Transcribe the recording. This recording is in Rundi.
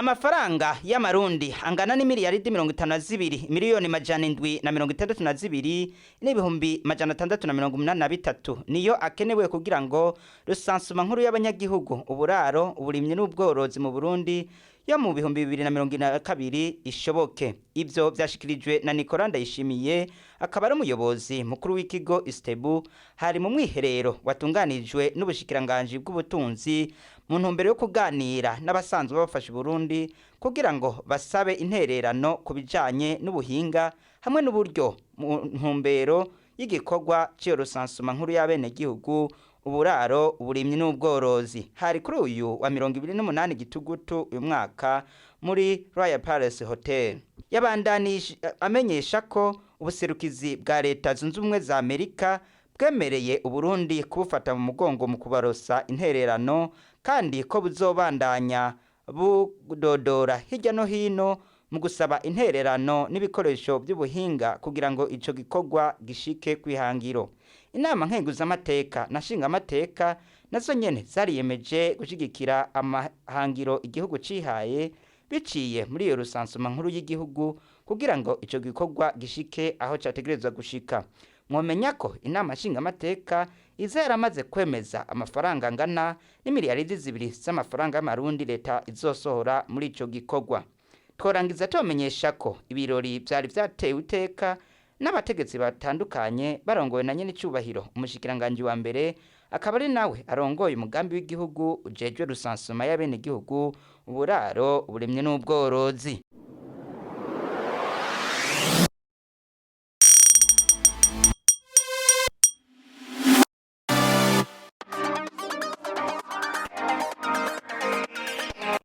amafaranga y'amarundi angana n'imiliyaridi 52 miliyoni majana indwi na 62 n'ibihumbi majana 683 niyo akenewe kugira ngo rusansuma nkuru y'abanyagihugu uburaro uburimyi n'ubworozi mu Burundi yo mu bihumbi 2022 ishoboke. Ivyo vyashikirijwe na Nicolas Ndayishimiye akaba ari umuyobozi mukuru w'ikigo Istebu hari mu mwiherero watunganijwe n'ubushikiranganje bw'ubutunzi mu ntumbero yo kuganira n'abasanzwe bafasha Burundi kugira ngo basabe intererano kubijanye n'ubuhinga hamwe n'uburyo mu ntumbero y'igikorwa cyo rusansuma nkuru y'abene gihugu uburaro uburimyi n'ubworozi. Hari kuri uyu wa 28 gitugutu uyu mwaka muri Royal Palace Hotel. Yabandanije amenyesha ko ubuserukizi bwa leta zunze ubumwe za Amerika bwemereye Uburundi kubufata mu mugongo mu kubarosa intererano kandi ko buzobandanya budodora hirya no hino mu gusaba intererano n'ibikoresho by'ubuhinga kugira ngo ico gikorwa gishike kwihangiro. Inama nkenguzamateka na nshingamateka nazo nyene zariyemeje gushigikira amahangiro igihugu cihaye biciye muri iyo rusansuma nkuru y'igihugu kugira ngo ico gikorwa gishike aho categerezwa gushika. Mwomenya ko inama nshingamateka iza yaramaze kwemeza amafaranga angana n'imiliyaridi 2 z'amafaranga y'amarundi leta izosohora muri ico gikorwa. Tworangiza tumenyesha ko ibirori byari byatewe iteka n'abategetsi batandukanye barongowe na nyene cyubahiro umushikiranganje wa mbere akaba ari nawe arongoye umugambi w'igihugu ujejwe rusansuma y'abene gihugu uburaro uburimye n'ubworozi.